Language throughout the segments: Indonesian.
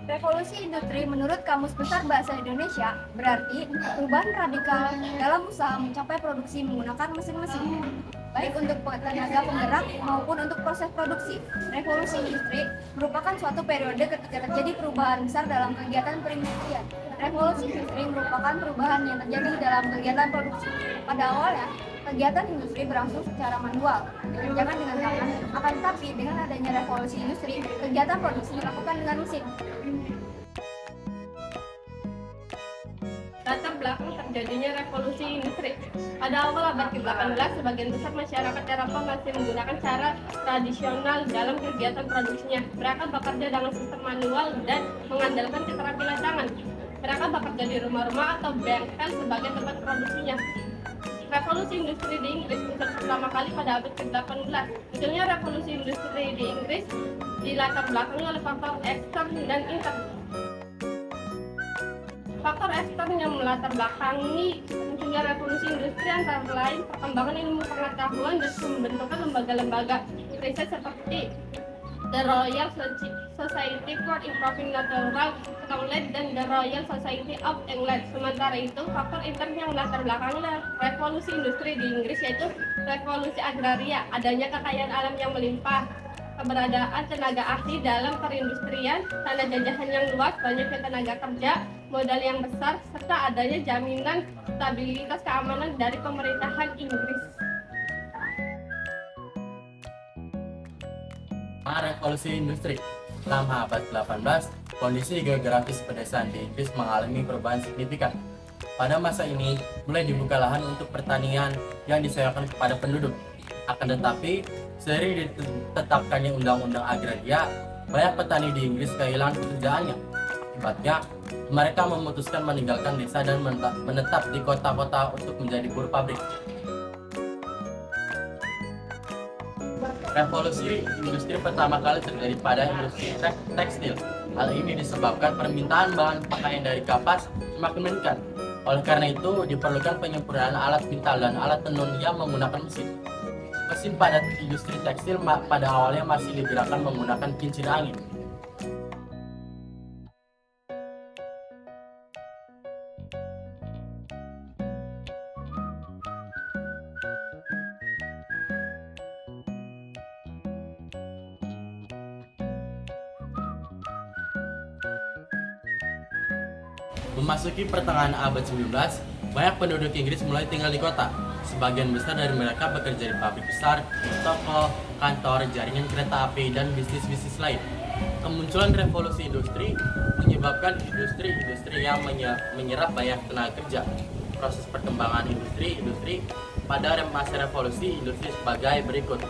Revolusi industri menurut Kamus Besar Bahasa Indonesia berarti perubahan radikal dalam usaha mencapai produksi menggunakan mesin-mesin, baik untuk tenaga penggerak maupun untuk proses produksi. Revolusi industri merupakan suatu periode ketika terjadi perubahan besar dalam kegiatan perindustrian. Revolusi industri merupakan perubahan yang terjadi dalam kegiatan produksi. Pada awalnya, kegiatan industri berlangsung secara manual, dikerjakan dengan tangan, akan tetapi dengan adanya revolusi industri, kegiatan produksi dilakukan dengan mesin. Latar belakang terjadinya revolusi industri. Pada awal abad ke-18, sebagian besar masyarakat Eropa masih menggunakan cara tradisional dalam kegiatan produksinya. Mereka bekerja dengan sistem manual dan mengandalkan keterampilan tangan. Mereka bekerja di rumah-rumah atau bengkel sebagai tempat produksinya. Revolusi industri di Inggris muncul pertama kali pada abad ke-18. Munculnya revolusi industri di Inggris dilatar belakangi oleh faktor ekstern dan intern. Faktor ekstern yang melatar belakangi munculnya revolusi industri antara lain perkembangan ilmu pengetahuan dan pembentukan lembaga-lembaga riset seperti The Royal Society for Improving Natural Knowledge dan The Royal Society of England. Sementara itu, faktor intern yang melatar belakangi revolusi industri di Inggris yaitu revolusi agraria, adanya kekayaan alam yang melimpah, keberadaan tenaga ahli dalam perindustrian, tanah jajahan yang luas, banyaknya tenaga kerja, modal yang besar, serta adanya jaminan stabilitas keamanan dari pemerintahan Inggris. Revolusi industri. Selama abad ke-18, kondisi geografis pedesaan di Inggris mengalami perubahan signifikan. Pada masa ini, mulai dibuka lahan untuk pertanian yang disewakan kepada penduduk. Akan tetapi, seiring ditetapkannya undang-undang agraria, banyak petani di Inggris kehilangan pekerjaannya. Akibatnya, mereka memutuskan meninggalkan desa dan menetap di kota-kota untuk menjadi buruh pabrik. Revolusi industri pertama kali terjadi pada industri tekstil. Hal ini disebabkan permintaan bahan pakaian dari kapas semakin meningkat. Oleh karena itu, diperlukan penyempurnaan alat pintal dan alat tenun yang menggunakan mesin. Mesin pada industri tekstil pada awalnya masih digerakkan menggunakan kincir angin. Memasuki pertengahan abad 19, banyak penduduk Inggris mulai tinggal di kota. Sebagian besar dari mereka bekerja di pabrik besar, toko, kantor, jaringan kereta api, dan bisnis-bisnis lain. Kemunculan revolusi industri menyebabkan industri-industri yang menyerap banyak tenaga kerja. Proses perkembangan industri pada masa revolusi industri sebagai berikut.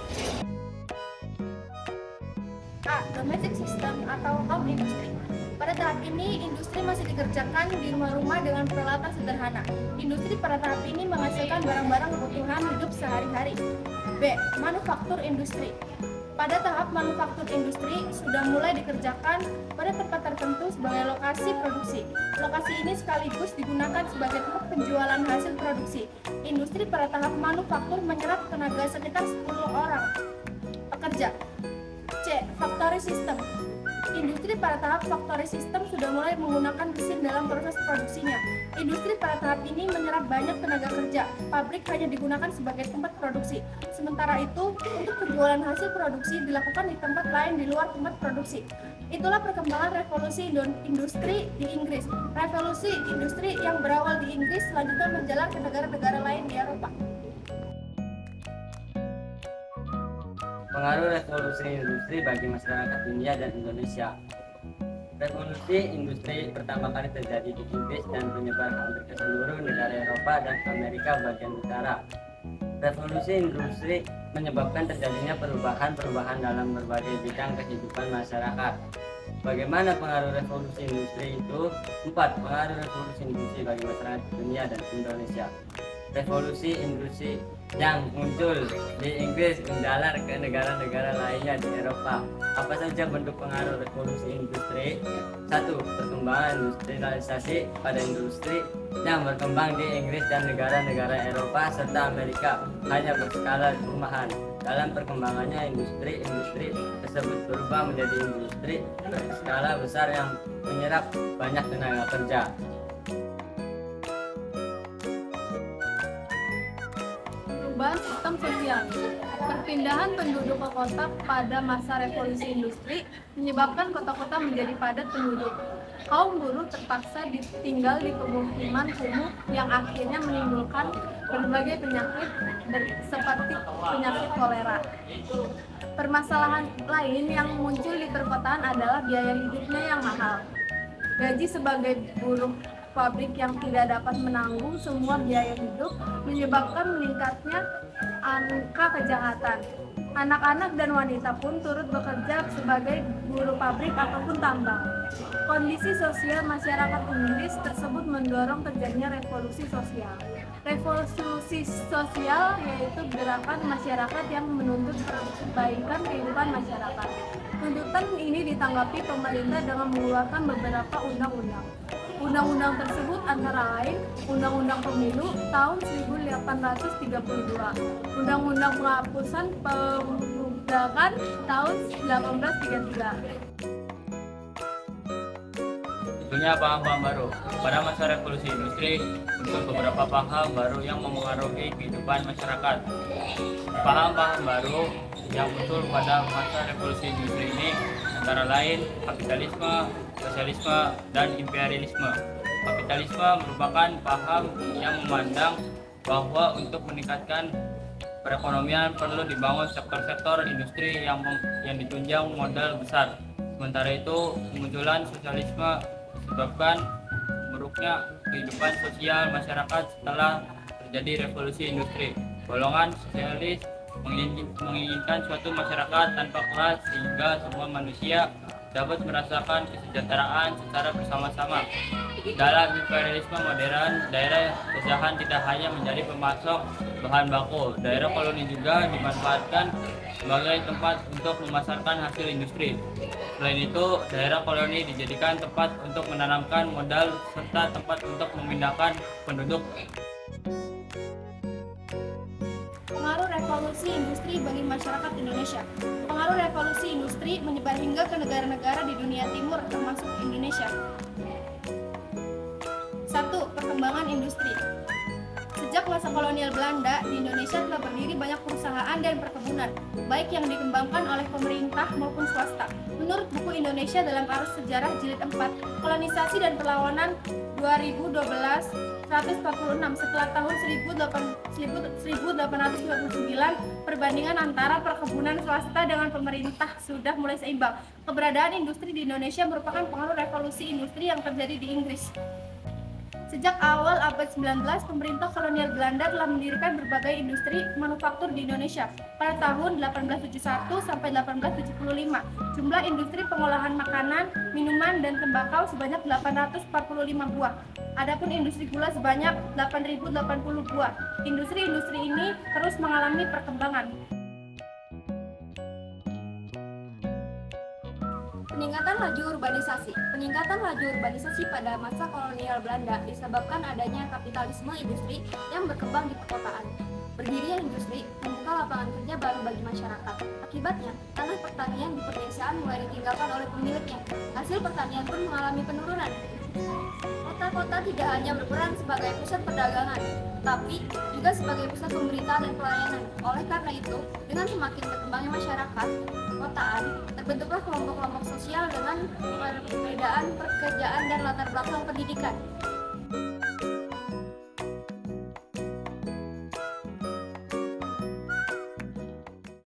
A. Domestic system atau home industry. Pada tahap ini, industri masih dikerjakan di rumah-rumah dengan peralatan sederhana. Industri pada tahap ini menghasilkan barang-barang kebutuhan hidup sehari-hari. B. Manufaktur industri. Pada tahap manufaktur industri sudah mulai dikerjakan pada tempat tertentu sebagai lokasi produksi. Lokasi ini sekaligus digunakan sebagai tempat penjualan hasil produksi. Industri pada tahap manufaktur menyerap tenaga sekitar 10 orang pekerja. C. Factory system. Industri pada tahap factory system sudah mulai menggunakan mesin dalam proses produksinya. Industri pada tahap ini menyerap banyak tenaga kerja. Pabrik hanya digunakan sebagai tempat produksi. Sementara itu, untuk penjualan hasil produksi dilakukan di tempat lain di luar tempat produksi. Itulah perkembangan revolusi industri di Inggris. Revolusi industri yang berawal di Inggris selanjutnya menjalar ke negara-negara lain di Eropa. Pengaruh revolusi industri bagi masyarakat dunia dan Indonesia. Revolusi industri pertama kali terjadi di Inggris dan menyebar hampir ke seluruh negara Eropa dan Amerika bagian utara. Revolusi industri menyebabkan terjadinya perubahan-perubahan dalam berbagai bidang kehidupan masyarakat. Bagaimana pengaruh revolusi industri itu? 4. Pengaruh revolusi industri bagi masyarakat dunia dan Indonesia. revolusi industri yang muncul di Inggris menjalar ke negara-negara lainnya di Eropa. Apa saja bentuk pengaruh revolusi industri? 1. Perkembangan industrialisasi pada industri yang berkembang di Inggris dan negara-negara Eropa serta Amerika hanya berskala rumahan. Dalam perkembangannya industri tersebut berubah menjadi industri berskala besar yang menyerap banyak tenaga kerja. Perubahan sistem sosial. Perpindahan penduduk ke kota pada masa revolusi industri menyebabkan kota-kota menjadi padat penduduk. Kaum buruh terpaksa tinggal di pemukiman kumuh yang akhirnya menimbulkan berbagai penyakit seperti penyakit kolera. Permasalahan lain yang muncul di perkotaan adalah biaya hidupnya yang mahal. Gaji sebagai buruh pabrik yang tidak dapat menanggung semua biaya hidup menyebabkan meningkatnya angka kejahatan. Anak-anak dan wanita pun turut bekerja sebagai buruh pabrik ataupun tambang. Kondisi sosial masyarakat Inggris tersebut mendorong terjadinya revolusi sosial. Revolusi sosial yaitu gerakan masyarakat yang menuntut perbaikan kehidupan masyarakat. Tuntutan ini ditanggapi pemerintah dengan mengeluarkan beberapa undang-undang. Undang-undang tersebut antara lain Undang-Undang Pemilu tahun 1832, Undang-Undang Penghapusan Perbudakan tahun 1833. Tentunya paham-paham baru. Pada masa revolusi industri, muncul beberapa paham baru yang memengaruhi kehidupan masyarakat. Paham-paham baru yang muncul pada masa revolusi industri ini antara lain kapitalisme, sosialisme, dan imperialisme. Kapitalisme merupakan paham yang memandang bahwa untuk meningkatkan perekonomian perlu dibangun sektor-sektor industri yang ditunjang modal besar. Sementara itu, kemunculan sosialisme disebabkan buruknya kehidupan sosial masyarakat setelah terjadi revolusi industri. Golongan sosialis menginginkan suatu masyarakat tanpa kelas sehingga semua manusia dapat merasakan kesejahteraan secara bersama-sama. Dalam imperialisme modern, daerah jajahan tidak hanya menjadi pemasok bahan baku, daerah koloni juga dimanfaatkan sebagai tempat untuk memasarkan hasil industri. Selain itu, daerah koloni dijadikan tempat untuk menanamkan modal serta tempat untuk memindahkan penduduk. Pengaruh revolusi industri bagi masyarakat Indonesia. Pengaruh revolusi industri menyebar hingga ke negara-negara di dunia timur termasuk Indonesia. 1. Perkembangan industri. Sejak masa kolonial Belanda, di Indonesia telah berdiri banyak perusahaan dan perkebunan, baik yang dikembangkan oleh pemerintah maupun swasta. Menurut buku Indonesia dalam Arus Sejarah Jilid 4, Kolonisasi dan Perlawanan 2012, 146, setelah tahun 1829, perbandingan antara perkebunan swasta dengan pemerintah sudah mulai seimbang. Keberadaan industri di Indonesia merupakan pengaruh revolusi industri yang terjadi di Inggris. Sejak awal abad 19, pemerintah kolonial Belanda telah mendirikan berbagai industri manufaktur di Indonesia. Pada tahun 1871 sampai 1875, jumlah industri pengolahan makanan, minuman, dan tembakau sebanyak 845 buah. Adapun industri gula sebanyak 8.080 buah. Industri-industri ini terus mengalami perkembangan. Peningkatan laju urbanisasi. Peningkatan laju urbanisasi pada masa kolonial Belanda disebabkan adanya kapitalisme industri yang berkembang di perkotaan. Berdirinya industri membuka lapangan kerja baru bagi masyarakat. Akibatnya, tanah pertanian di pedesaan mulai ditinggalkan oleh pemiliknya. Hasil pertanian pun mengalami penurunan. Kota-kota tidak hanya berperan sebagai pusat perdagangan, tapi juga sebagai pusat pemberitaan dan pelayanan. Oleh karena itu, dengan semakin berkembangnya masyarakat perkotaan, terbentuklah kelompok-kelompok sosial dengan perbedaan pekerjaan dan latar belakang pendidikan.